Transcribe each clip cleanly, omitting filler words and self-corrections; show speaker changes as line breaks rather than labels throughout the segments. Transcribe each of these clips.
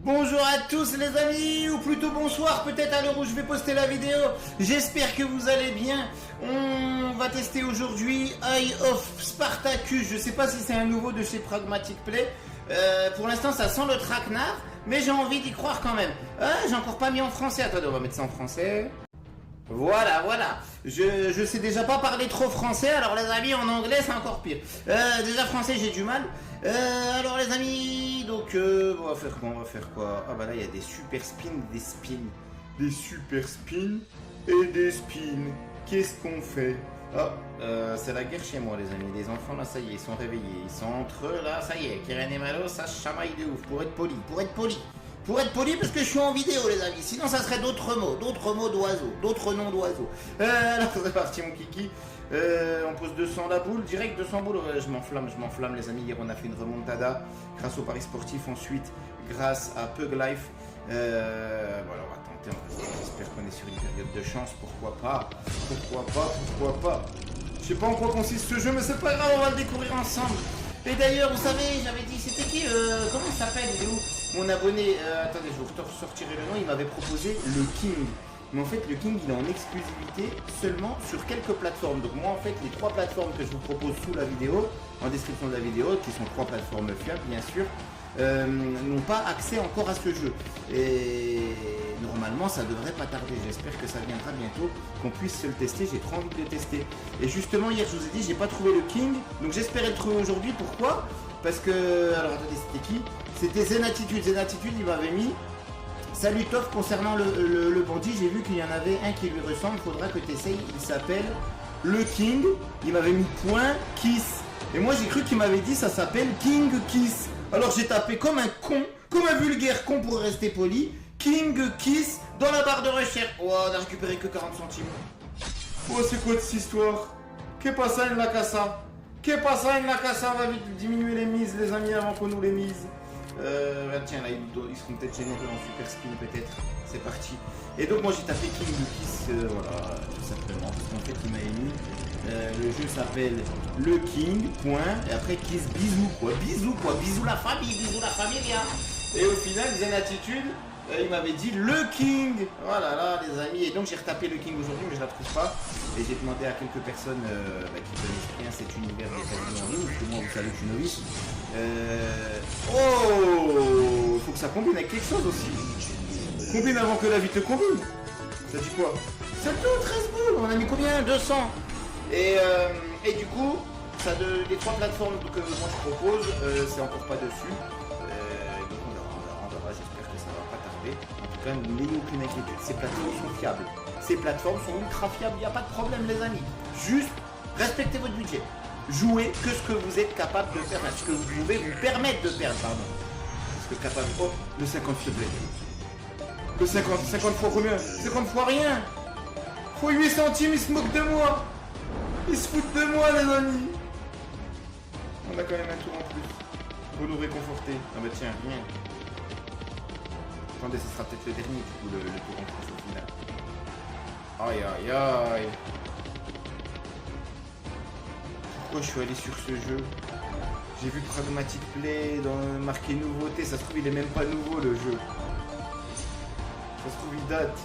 Bonjour à tous les amis, ou plutôt bonsoir peut-être à l'heure où je vais poster la vidéo. J'espère que vous allez bien. On va tester aujourd'hui Eye of Spartacus. Je sais pas si c'est un nouveau de chez Pragmatic Play. Pour l'instant ça sent le traquenard, mais j'ai envie d'y croire quand même. J'ai encore pas mis en français. Attendez, on va mettre ça en français. Voilà. Je sais déjà pas parler trop français, alors les amis en anglais c'est encore pire. Déjà français j'ai du mal. Alors les amis, donc on va faire quoi? Ah bah là il y a des super spins, des super spins et des spins. Qu'est-ce qu'on fait? C'est la guerre chez moi les amis. Les enfants là ça y est, ils sont réveillés, ils sont entre eux là, ça y est. Kiren et Malo ça chamaille de ouf pour être poli. Pour être poli parce que je suis en vidéo les amis, sinon ça serait d'autres mots d'oiseaux, d'autres noms d'oiseaux. Alors c'est parti mon kiki, on pose 200 la boule, direct 200 boules, je m'enflamme les amis. Hier on a fait une remontada grâce au Paris sportif, ensuite grâce à Pug Life. Voilà, on va tenter, j'espère qu'on est sur une période de chance, pourquoi pas. Je sais pas en quoi consiste ce jeu mais c'est pas grave, on va le découvrir ensemble. Et d'ailleurs, vous savez, j'avais dit, c'était qui comment il s'appelle, il est où mon abonné, attendez, je vous ressortirai le nom, il m'avait proposé le King. Mais en fait, le King, il est en exclusivité seulement sur quelques plateformes. Donc moi, en fait, les 3 plateformes que je vous propose sous la vidéo, en description de la vidéo, qui sont 3 plateformes fiables, bien sûr, n'ont pas accès encore à ce jeu. Et normalement, ça devrait pas tarder. J'espère que ça viendra bientôt, qu'on puisse se le tester. J'ai trop envie de le tester. Et justement, hier, je vous ai dit, j'ai pas trouvé le King. Donc j'espérais le trouver aujourd'hui. Pourquoi? Parce que, alors attendez, c'était qui? C'était Zenatitude. Zenatitude, il m'avait mis salut Toff concernant le bandit. J'ai vu qu'il y en avait un qui lui ressemble. Faudra que tu essayes. Il s'appelle le King. Il m'avait mis point Kiss. Et moi, j'ai cru qu'il m'avait dit ça s'appelle King Kiss. Alors j'ai tapé comme un con, comme un vulgaire con pour rester poli, King Kiss dans la barre de recherche. Oh, on a récupéré que 40 centimes. Oh, c'est quoi cette histoire? Que pasa en la casa? On va vite diminuer les mises, les amis, avant qu'on nous les mise. Tiens, là, ils seront peut-être généreux en super spin, peut-être. C'est parti. Et donc, moi, j'ai tapé King Kiss, voilà, tout simplement. Parce qu'en fait, il m'a émis. Le jeu s'appelle le King, point, et après Kiss bisous la famille, et au final, Zenatitude, il m'avait dit le King, voilà là les amis, et donc j'ai retapé le King aujourd'hui, mais je la trouve pas, et j'ai demandé à quelques personnes qui connaissent bien cet univers des casinos en ligne, parce que moi vous savez que je suis novice. Oh, faut que ça combine avec quelque chose aussi, combine avant que la vie te combine, ça dit quoi? C'est tout, 13 boules, on a mis combien? 200. Et du coup, ça les 3 plateformes que moi je propose, c'est encore pas dessus. Donc on verra, j'espère que ça va pas tarder. En tout cas, n'ayez aucune inquiétude, ces plateformes sont fiables. Ces plateformes sont ultra fiables, il n'y a pas de problème les amis. Juste, respectez votre budget. Jouez que ce que vous êtes capable de faire, ce que vous pouvez vous permettre de perdre, pardon. Parce que capable, oh, le 50 s'il te plaît. Le 50 fois combien? 50 fois rien. Faut 8 centimes, ils se moquent de moi. Ils se foutent de moi les amis. On a quand même un tour en plus. Pour nous réconforter. Ah bah tiens, rien. Attendez, ce sera peut-être le dernier du coup, le tour en plus au final. Aïe. Pourquoi je suis allé sur ce jeu? J'ai vu Pragmatic Play dans marqué nouveauté. Ça se trouve il est même pas nouveau le jeu. Ça se trouve il date.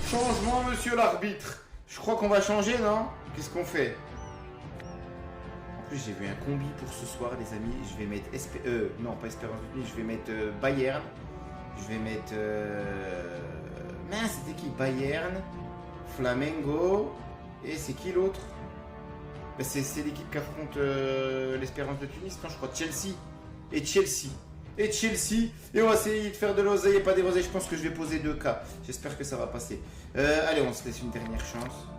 Changement, monsieur l'arbitre. Je crois qu'on va changer, non? Qu'est-ce qu'on fait? En plus, j'ai vu un combi pour ce soir, les amis. Je vais mettre non, pas Espérance Unie. Je vais mettre Bayern. Je vais mettre mince, c'était qui? Bayern, Flamengo. Et c'est qui l'autre? C'est l'équipe qui affronte l'Espérance de Tunis, non? Je crois Chelsea. Et on va essayer de faire de l'oseille et pas des oseilles. Je pense que je vais poser 2K. J'espère que ça va passer. Allez, on se laisse une dernière chance.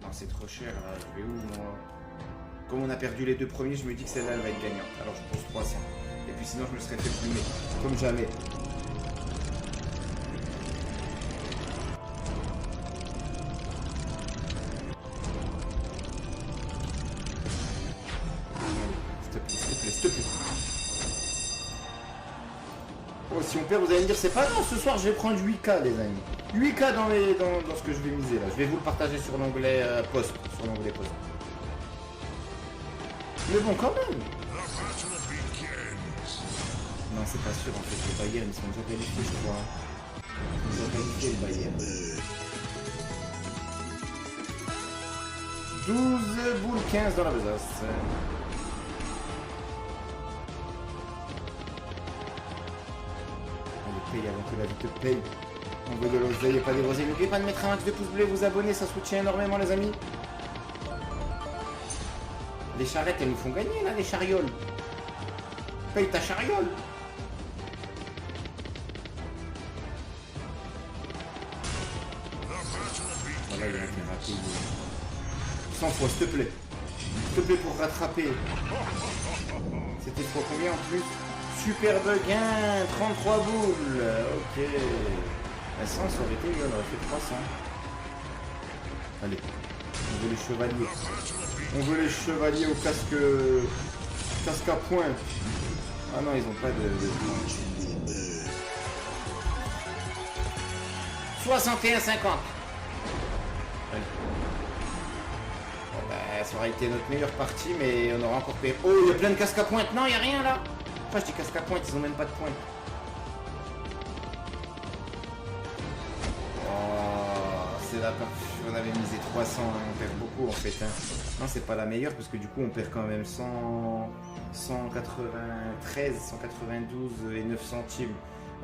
Non, c'est trop cher là. Je vais où moi? Comme on a perdu les 2 premiers, je me dis que celle-là elle va être gagnante. Alors je pose 300. Et puis sinon je me serais fait plumer. Comme jamais. S'il te plaît. Oh, si on perd, vous allez me dire, c'est pas grave, ce soir je vais prendre 8K, les amis. 8K dans ce que je vais miser là. Je vais vous le partager sur l'onglet post. Sur l'onglet post. Mais bon, quand même. Non, c'est pas sûr en fait. Les Bayern, ils sont déjà qualifiés, je crois. Ils ont qualifié le Bayern. 12 boules 15 dans la besace. Allez, paye avant que la vie te paye. On veut de l'oseille et pas des rosés. N'oubliez pas de mettre un max de pouces bleus, vous abonner, ça soutient énormément les amis. Les charrettes, elles nous font gagner là, les charioles. Paye ta chariole. Voilà, il a été raté. 100 fois, s'il te plaît. S'il te plaît pour rattraper. C'était fois combien en plus? Superbe gain, 33 boules. Ok. 100, ça aurait été, on aurait fait 300. Allez, on veut les chevaliers. On veut les chevaliers au casque à pointe. Ah non, ils ont pas de... 61,50. Bon bah, ça aurait été notre meilleure partie, mais on aura encore payé. Oh, il y a plein de casques à pointe. Non, il n'y a rien là. Enfin, je dis casque à pointe, ils ont même pas de pointe. C'est la partie. On avait misé 300, hein, on perd beaucoup en fait. Hein. Non, c'est pas la meilleure parce que du coup on perd quand même 193, 192 et 9 centimes.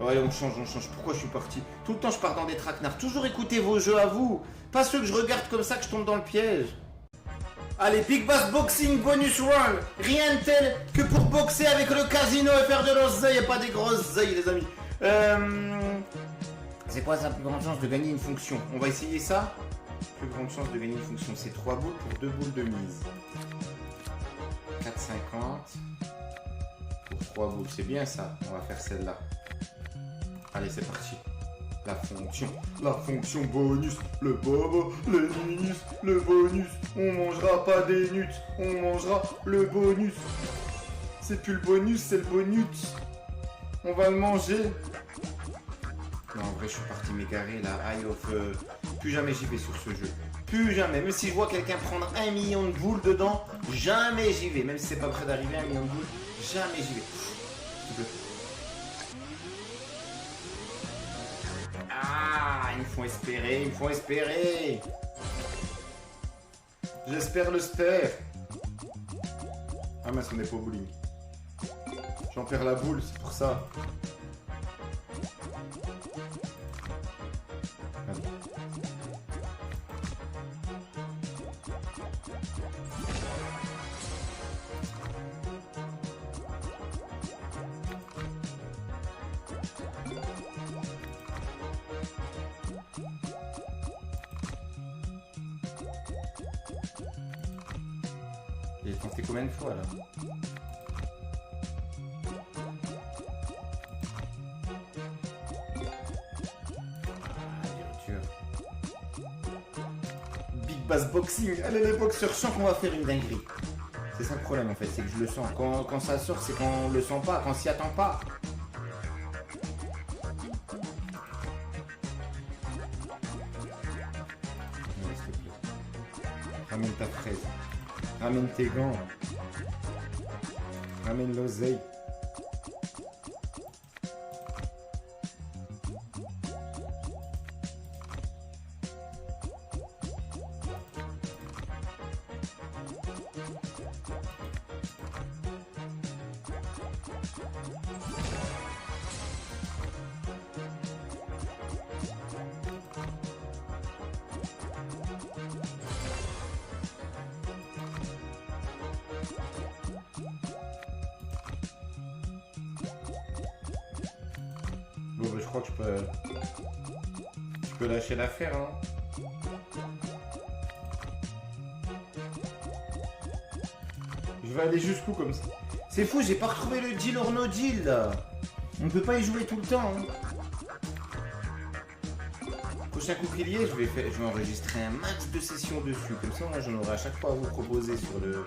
Ouais, on change. Pourquoi je suis parti? Tout le temps je pars dans des traquenards. Toujours écoutez vos jeux à vous. Pas ceux que je regarde comme ça que je tombe dans le piège. Allez, Big Bass Boxing Bonus Round. Rien de tel que pour boxer avec le casino et faire de l'oseille et pas des grosses oseilles les amis. C'est quoi sa plus grande chance de gagner une fonction? On va essayer ça. Plus grande chance de gagner une fonction, c'est 3 boules pour 2 boules de mise. 4,50 pour 3 boules, c'est bien ça. On va faire celle-là. Allez, c'est parti. La fonction bonus, le bobo, le minus, le bonus. On mangera pas des nuts, on mangera le bonus. C'est plus le bonus, c'est le bonus. On va le manger. Non, en vrai, je suis parti m'égarer là. Plus jamais j'y vais sur ce jeu. Plus jamais. Même si je vois quelqu'un prendre 1 million de boules dedans, jamais j'y vais. Même si c'est pas près d'arriver 1 million de boules, jamais j'y vais. Ah, ils me font espérer, J'espère le spare. Ah mince, on n'est pas au bowling. J'en perds la boule, c'est pour ça. Il est tenté combien de fois là? Big Bass Boxing. Allez les boxeurs, je sens qu'on va faire une dinguerie. C'est ça le problème en fait, c'est que je le sens. Quand ça sort, c'est qu'on le sent pas, qu'on s'y attend pas. Ramène ta fraise. Ramène tes gants. Ramène l'oseille. Bon, bah, je crois que je peux lâcher l'affaire, hein. Je vais aller jusqu'où comme ça? C'est fou, j'ai pas retrouvé le deal or no deal là. On peut pas y jouer tout le temps. Hein. Prochain bouclier, je vais enregistrer un max de sessions dessus. Comme ça, moi, j'en aurai à chaque fois à vous proposer sur le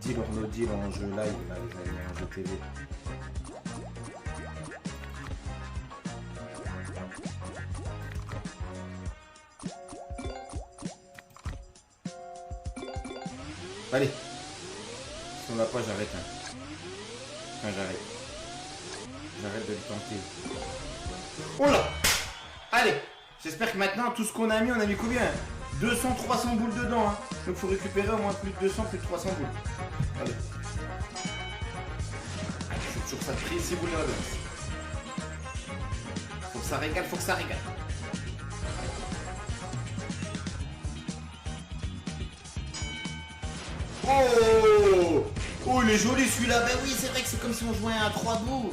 deal or no deal en jeu live, là, les amis, en jeu TV. Allez. Si on l'a pas, j'arrête. Hein. Enfin, j'arrête. J'arrête de le tenter. Oh là! Allez! J'espère que maintenant, tout ce qu'on a mis, on a mis combien? 200, 300 boules dedans. Hein. Donc il faut récupérer au moins plus de 200, plus de 300 boules. Allez. C'est toujours ça de prix, 6 boules de la balance. Faut que ça régale, faut que ça régale. Oh! Oh, il est joli celui-là. Ben oui, c'est vrai que c'est comme si on jouait à un 3 boules.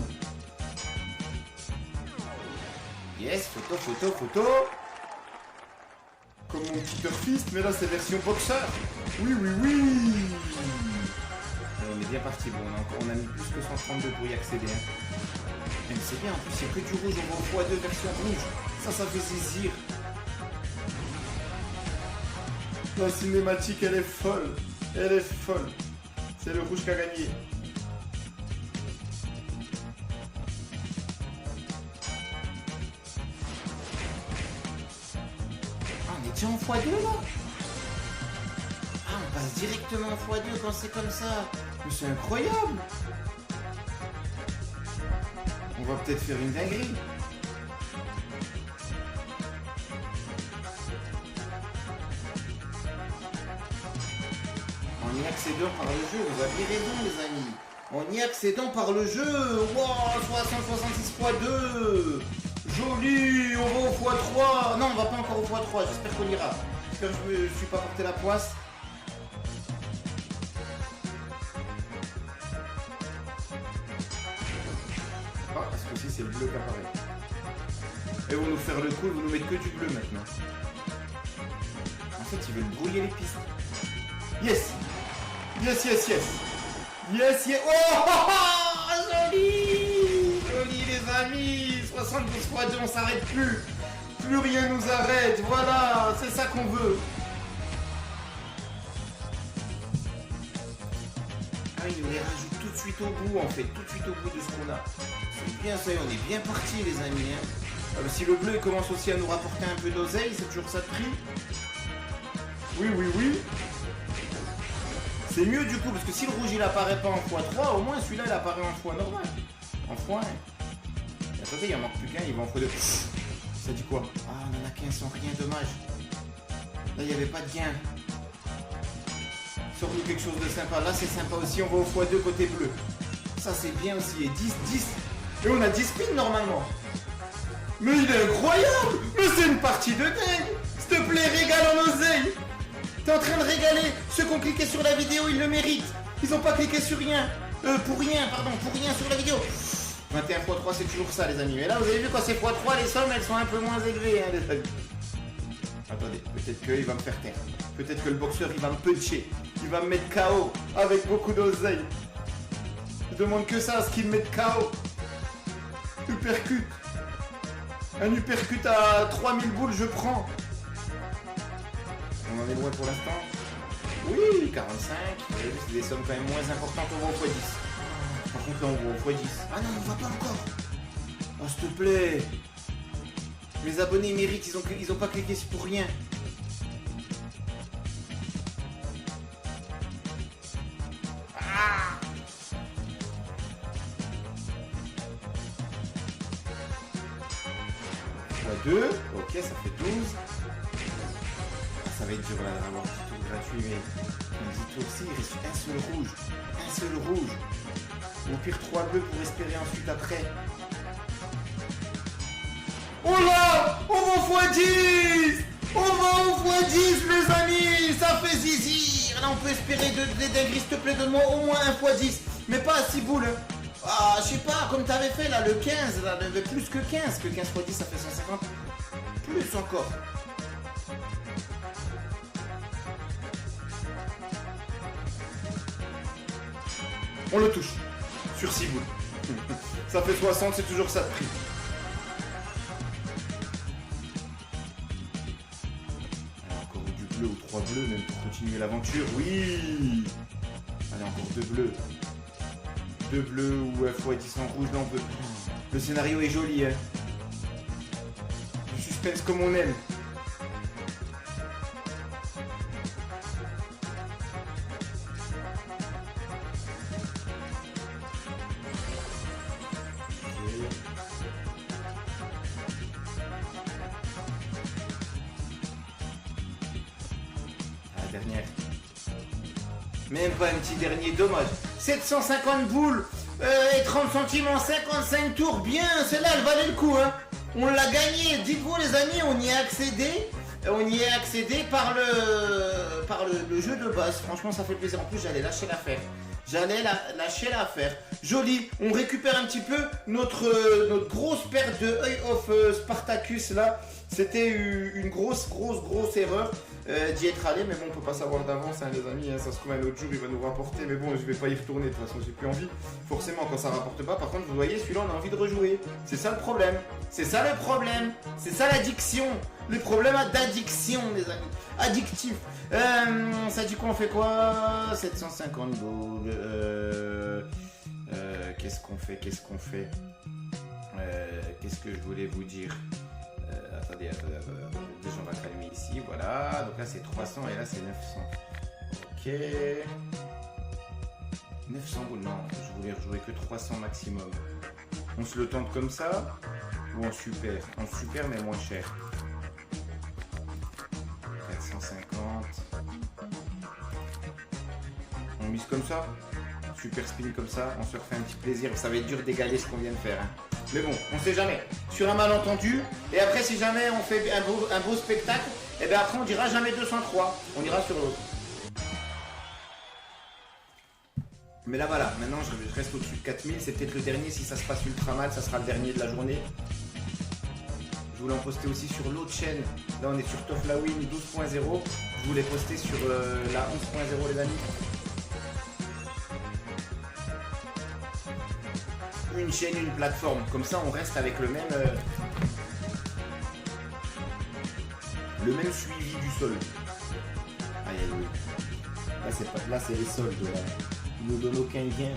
Yes, photo, photo, photo. Comme mon petit Fist, mais là c'est version boxeur. Oui, oui, oui. On est bien parti. Bon, on a mis plus que 132 pour y accéder. Hein. Mais c'est bien, en plus, il n'y a que du rouge. On va au x2 version rouge. Ça fait saisir. La cinématique, elle est folle. Elle est folle. C'est le rouge qui a gagné. On est déjà en x2 là? Ah, on passe directement en x2 quand c'est comme ça. Mais c'est incroyable. On va peut-être faire une dinguerie. En y accédant par le jeu, vous aviez raison les amis. En y accédant par le jeu. Wow, 366 x 2. Joli, on va au x3. Non, on va pas encore au x3, j'espère qu'on ira. J'espère que je ne suis pas porté la poisse. Ah, parce que si c'est le bleu qui apparaît. Et vont nous faire le coup, ils vont nous mettre que du bleu maintenant. En fait, ils veulent brouiller les pistes. Yes! Yes, yes, yes! Yes, yes! Oh! Joli! Joli les amis! 72 x 2, on s'arrête plus! Plus rien nous arrête! Voilà! C'est ça qu'on veut! Ah, il nous les rajoute tout de suite au bout en fait, tout de suite au bout de ce qu'on a. C'est bien ça, on est bien parti les amis. Hein. Si le bleu commence aussi à nous rapporter un peu d'oseille, c'est toujours ça de prix. Oui, oui, oui. C'est mieux du coup, parce que si le rouge il apparaît pas en x3, au moins celui-là il apparaît en x normal. En x1. Et attendez, il en manque plus qu'un, il va en x2. Ça dit quoi? Ah, on en a 15 sans rien, dommage. Là, il n'y avait pas de gain. Sors-nous quelque chose de sympa. Là, c'est sympa aussi, on va au x2 côté bleu. Ça, c'est bien aussi. Et 10, 10. Et on a 10 spins normalement. Mais il est incroyable! Mais c'est une partie de dingue! S'il te plaît, régale en oseille! T'es en train de régaler. Ceux qui ont cliqué sur la vidéo, ils le méritent. Ils n'ont pas cliqué sur rien. Pour rien sur la vidéo. 21 x 3, c'est toujours ça, les amis. Mais là, vous avez vu, quand c'est x 3, les sommes, elles sont un peu moins élevées, hein, les amis. Attendez, peut-être qu'il va me faire taire. Peut-être que le boxeur, il va me puncher. Il va me mettre KO avec beaucoup d'oseille. Je demande que ça, à ce qu'il me mette KO. Uppercut. Un uppercut à 3000 boules, je prends. On en est loin pour l'instant. Oui, 45. C'est des sommes quand même moins importantes. On va au x10. Par contre, là, on va au x10. Ah non, on va pas encore. Oh, s'il te plaît. Mes abonnés méritent. Ils ont pas cliqué pour rien. Ah. x2. Ok, ça fait 12. Ça va être dur là d'avoir un petit tour gratuit, mais un petit tour aussi, il reste un seul rouge. Un seul rouge. Au pire 3 bleus pour espérer ensuite après. Oh là! On va au x10! On va au x10 les amis! Ça fait zizir! Là on peut espérer des dingueries, s'il te plaît, donne-moi au moins un x10. Mais pas à 6 boules. Ah, je sais pas, comme t'avais fait là, le 15, là, plus que 15. Que 15 x 10 ça fait 150. Plus encore. On le touche. Sur 6 boules. Ça fait 60, c'est toujours ça de prix. Alors, encore du bleu ou 3 bleus, même pour continuer l'aventure. Oui. Allez, encore 2 bleus. 2 bleus ou x10 en rouge. Là, on peut... Le scénario est joli. Hein. Du suspense comme on aime. dernière. Même pas un petit dernier, dommage. 750 boules et 30 centimes en 55 tours. Bien, celle-là, elle valait le coup. Hein. On l'a gagné. Dites-vous, les amis, on y est accédé. On y est accédé par le jeu de base. Franchement, ça fait plaisir. En plus, j'allais lâcher l'affaire. Lâcher l'affaire. Joli. On récupère un petit peu notre grosse perte de Eye of Spartacus là. C'était une grosse erreur d'y être allé. Mais bon, on peut pas savoir d'avance, hein, les amis. Hein, ça se trouve un autre jour, il va nous rapporter. Mais bon, je vais pas y retourner. De toute façon, j'ai plus envie. Forcément, quand ça rapporte pas. Par contre, vous voyez, celui-là, on a envie de rejouer. C'est ça le problème. C'est ça le problème. C'est ça l'addiction. Le problème d'addiction, les amis. Addictif. Ça dit quoi, on fait quoi? 750 boules. Qu'est-ce qu'on fait? Qu'est-ce que je voulais vous dire? Attendez. Déjà, on va calmer ici. Voilà. Donc là, c'est 300 et là, c'est 900. Ok. 900 boules. Non, je voulais rejouer que 300 maximum. On se le tente comme ça ou en super? En super, mais moins cher. 450. On mise comme ça. Super spin comme ça. On se refait un petit plaisir. Ça va être dur d'égaler ce qu'on vient de faire. Hein. Mais bon, on sait jamais. Sur un malentendu. Et après, si jamais on fait un beau spectacle, et bien après, on dira jamais 203. On ira sur l'autre. Mais là, voilà. Maintenant, je reste au-dessus de 4000. C'est peut-être le dernier. Si ça se passe ultra mal, ça sera le dernier de la journée. Je voulais en poster aussi sur l'autre chaîne. Là, on est sur Toflawin 12.0. Je voulais poster sur la 11.0, les amis. Une chaîne, une plateforme. Comme ça, on reste avec le même suivi du solde. Aïe, aïe. Là, c'est les soldes. Là. Ils nous donnent aucun gain.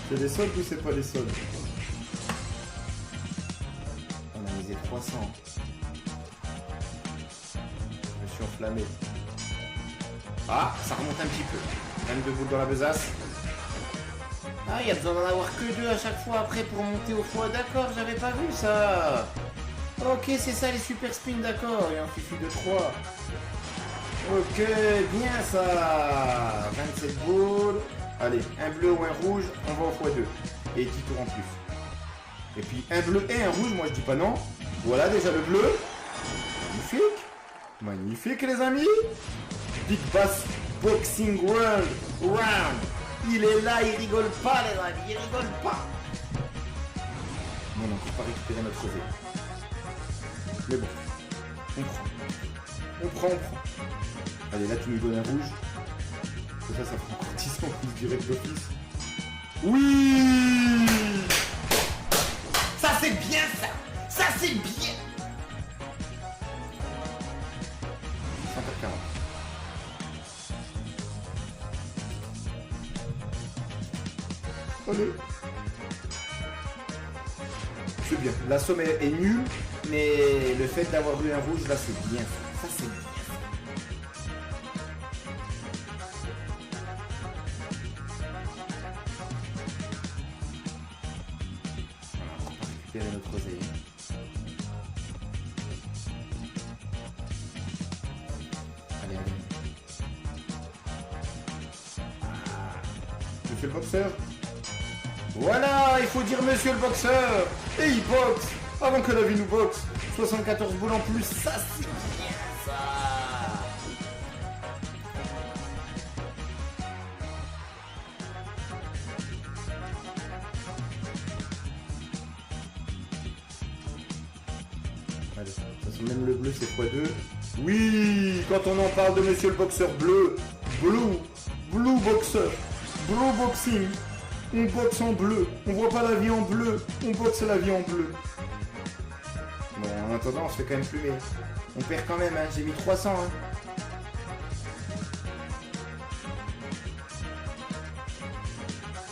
C'est des soldes ou c'est pas des soldes? On a misé 300. Je me suis enflammé. Ah, ça remonte un petit peu. 22 boules dans la besace. Ah, il y a besoin d'en avoir que 2 à chaque fois après pour monter au foie. D'accord, j'avais pas vu ça. Ok, c'est ça les super spins, d'accord. Il en suffit de 3. Ok, bien ça. 27 boules. Allez, un bleu ou un rouge, on va au x2. Et 10 tours en plus. Et puis un bleu et un rouge, moi je dis pas non. Voilà déjà le bleu. Magnifique. Magnifique les amis. Big Bass Boxing World Round. Il est là, il rigole pas les amis, il rigole pas. Non, on peut pas récupérer notre rosé. Mais bon, on prend. Allez, là tu nous donnes un rouge. Ça fera encore 10 en plus direct d'office. Oui. Ça c'est bien ça. Ça c'est bien. 140. Allez. C'est bien. La somme est nulle, mais le fait d'avoir eu un rouge, là, c'est bien. Ça, c'est bien. On va récupérer notre rosé. Allez. Monsieur le boxeur. Voilà, il faut dire monsieur le boxeur. Et il boxe avant que la vie nous boxe. 74 boules en plus, ça c'est bien ça. Allez, de toute façon même le bleu c'est x2. Oui, quand on en parle de monsieur le boxeur bleu, blue boxeur, blue boxing. On boxe en bleu, on voit pas la vie en bleu, on boxe la vie en bleu. Bon, en attendant, on se fait quand même plumer. On perd quand même, hein. J'ai mis 300. Hein.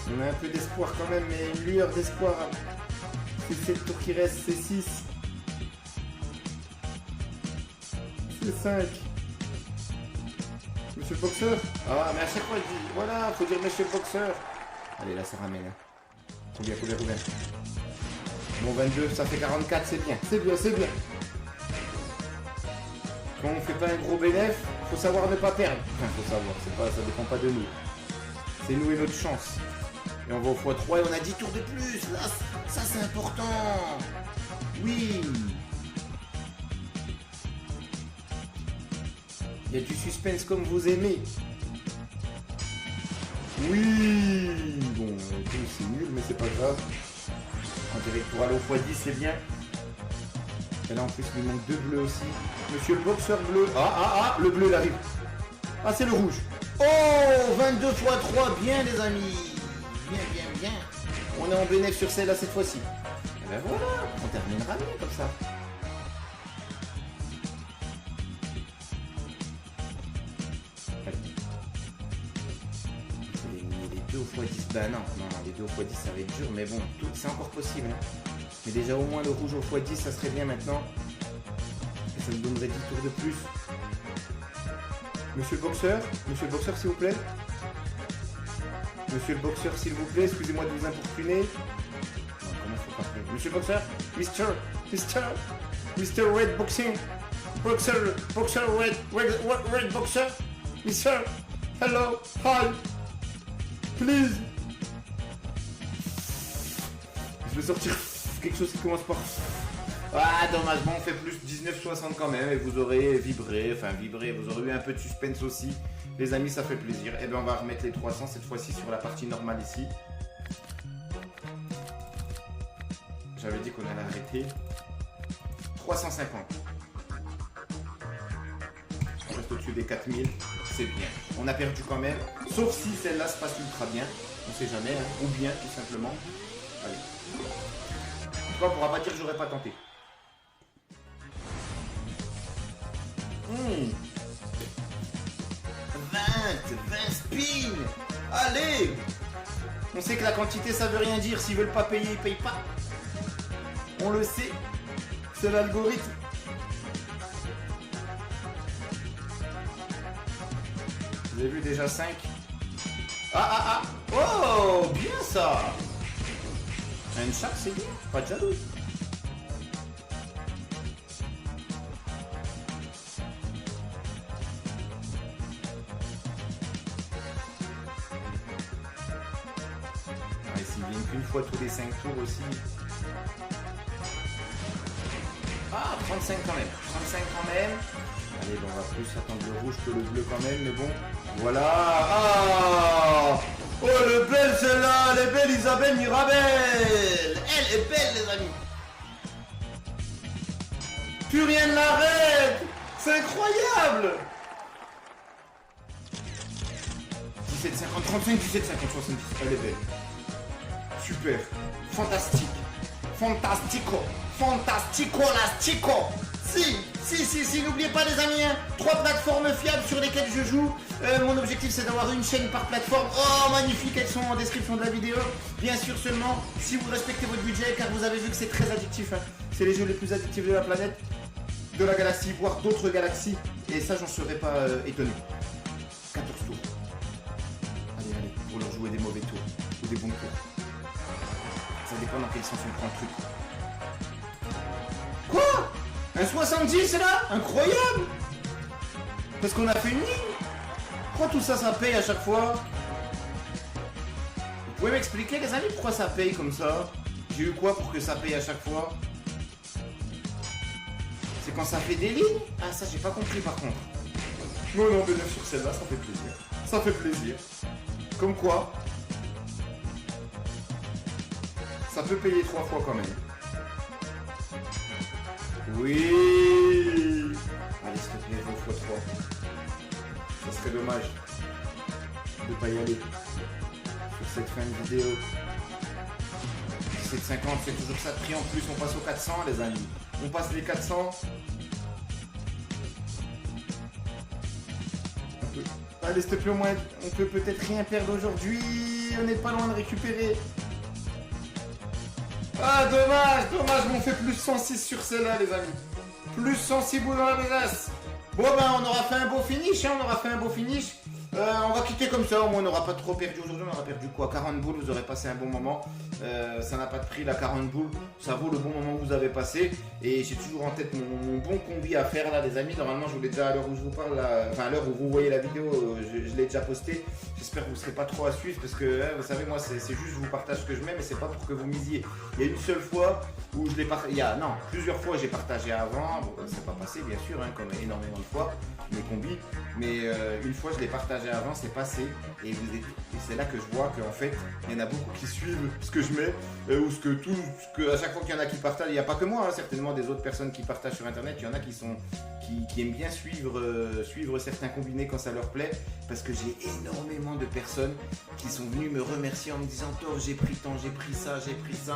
On a un peu d'espoir quand même, mais une lueur d'espoir. C'est 7 tours qui restent, c'est 6. C'est 5. Monsieur le boxeur. Ah, mais à chaque fois, je dis, voilà, faut dire monsieur le boxeur. Allez, là, ça ramène. Combien. Bon, 22, ça fait 44, c'est bien. C'est bien. Quand on fait pas un gros bénéf, faut savoir ne pas perdre. Enfin, faut savoir, ça dépend pas de nous. C'est nous et notre chance. Et on va au x3 et on a 10 tours de plus. Là, ça c'est important. Oui. Il y a du suspense comme vous aimez. Oui. Bon, c'est nul, mais c'est pas grave. On dirait que pour aller au x10, c'est bien. Et là, en plus, il lui manque 2 bleus aussi. Monsieur le boxeur bleu. Le bleu, il arrive. Ah, c'est le rouge. Oh, 22 x 3, bien, les amis. Bien. On est en bénéfice sur celle-là cette fois-ci. Et ben voilà, on terminera bien comme ça. Les 2 au x10, bah non, les 2 au x10 ça va être dur, mais bon, c'est encore possible. Hein. Mais déjà au moins le rouge au x10 ça serait bien maintenant. Et ça me donnerait 10 tours de plus. Monsieur le boxeur s'il vous plaît. Monsieur le boxeur s'il vous plaît, excusez-moi de vous importuner. Non, comment faut pas faire. Monsieur le boxeur, Mr. Red Boxing. Boxer Red Boxer. Mr. Hello, hi. Please. Je vais sortir quelque chose qui commence par... Ah, dommage, bon, on fait plus 19,60 quand même, et vous aurez vibré, vous aurez eu un peu de suspense aussi. Les amis, ça fait plaisir. Et bien, on va remettre les 300 cette fois-ci sur la partie normale ici. J'avais dit qu'on allait arrêter. 350. On reste au-dessus des 4000, c'est bien. On a perdu quand même, sauf si celle-là se passe ultra bien. On sait jamais, hein. Ou bien, tout simplement. Allez. On ne pourra pas dire que j'aurais pas tenté. 20 spins. Allez. On sait que la quantité ça veut rien dire. S'ils veulent pas payer, ils payent pas. On le sait. C'est l'algorithme. Vous avez vu déjà 5. Oh, bien ça. Un chat, c'est bien. Pas de jaloux. S'ils viennent qu'une fois tous les 5 tours aussi. Ah, 35 quand même. 35 quand même. Allez, bon, on va plus attendre le rouge que le bleu quand même, mais bon. Voilà. Ah. Oh, elle est belle celle-là. Elle est belle, Isabelle Mirabel. Elle est belle, les amis. Plus rien ne l'arrête. C'est incroyable. 17, 50, 35, 17, 50, 70. Elle est belle. Super. Fantastique. Fantastico. Si, n'oubliez pas les amis, hein, 3 plateformes fiables sur lesquelles je joue. Mon objectif c'est d'avoir une chaîne par plateforme. Oh magnifique, elles sont en description de la vidéo. Bien sûr seulement si vous respectez votre budget, car vous avez vu que c'est très addictif. Hein. C'est les jeux les plus addictifs de la planète, de la galaxie, voire d'autres galaxies. Et ça j'en serais pas étonné. 14 tours. Allez, pour leur jouer des mauvais tours ou des bons tours. Ça dépend dans quel sens on prend le truc. Quoi? Un 70 là? Incroyable! Parce qu'on a fait une ligne? Pourquoi tout ça, ça paye à chaque fois? Vous pouvez m'expliquer les amis pourquoi ça paye comme ça? J'ai eu quoi pour que ça paye à chaque fois? C'est quand ça fait des lignes? Ah ça j'ai pas compris par contre. Non, mais sur celle-là, ça fait plaisir. Ça fait plaisir. Comme quoi? Ça peut payer 3 fois quand même. Oui. Allez, s'il te plaît, 2 x 3. Ça serait dommage de ne pas y aller sur cette fin de vidéo. 17,50, c'est toujours ça de prix en plus. On passe aux 400, les amis. On passe les 400. Allez, s'il te plaît, au moins, on peut peut-être rien perdre aujourd'hui. On n'est pas loin de récupérer. Ah, dommage, mais on fait plus 106 sur celle-là, les amis. Plus 106 boules dans la besace. Bon, ben, on aura fait un beau finish, On va quitter comme ça, au moins on n'aura pas trop perdu aujourd'hui, on aura perdu quoi 40 boules, vous aurez passé un bon moment. Ça n'a pas de prix la 40 boules, ça vaut le bon moment que vous avez passé. Et j'ai toujours en tête mon bon combi à faire là les amis. Normalement je vous l'ai déjà à l'heure où je vous parle, là, enfin à l'heure où vous voyez la vidéo, je l'ai déjà posté. J'espère que vous ne serez pas trop à suivre parce que vous savez moi c'est juste je vous partage ce que je mets mais c'est pas pour que vous misiez. Il y a une seule fois où je l'ai partagé, non, plusieurs fois j'ai partagé avant, bon c'est pas passé bien sûr comme énormément de fois mes combis, mais une fois je l'ai partagé avant, c'est passé et c'est là que je vois qu'en fait il y en a beaucoup qui suivent ce que je mets ou à chaque fois qu'il y en a qui partagent, il n'y a pas que moi, certainement des autres personnes qui partagent sur internet, il y en a qui aiment bien suivre certains combinés quand ça leur plaît, parce que j'ai énormément de personnes qui sont venues me remercier en me disant Tof, j'ai pris tant, j'ai pris ça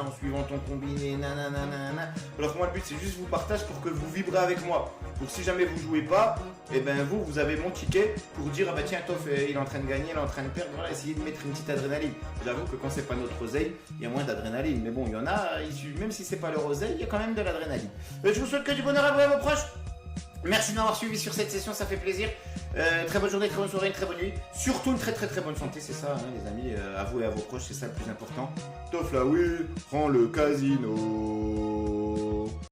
en suivant ton combiné, nanana. Alors que moi le but c'est juste vous partage pour que vous vibrez avec moi, pour si jamais vous jouez pas, et ben vous avez mon ticket pour dire ah bah tiens Tof il est en train de gagner, il est en train de perdre, voilà, essayez de mettre une petite adrénaline. J'avoue que quand c'est pas notre oseille, il y a moins d'adrénaline, mais bon il y en a, même si c'est pas leur oseille, il y a quand même de l'adrénaline. Je vous souhaite que du bonheur à vous et à vos proches. Merci de m'avoir suivi sur cette session, ça fait plaisir. Très bonne journée, très bonne soirée, une très bonne nuit. Surtout une très bonne santé, c'est ça les amis, à vous et à vos proches, c'est ça le plus important. Tof là oui, prends le casino.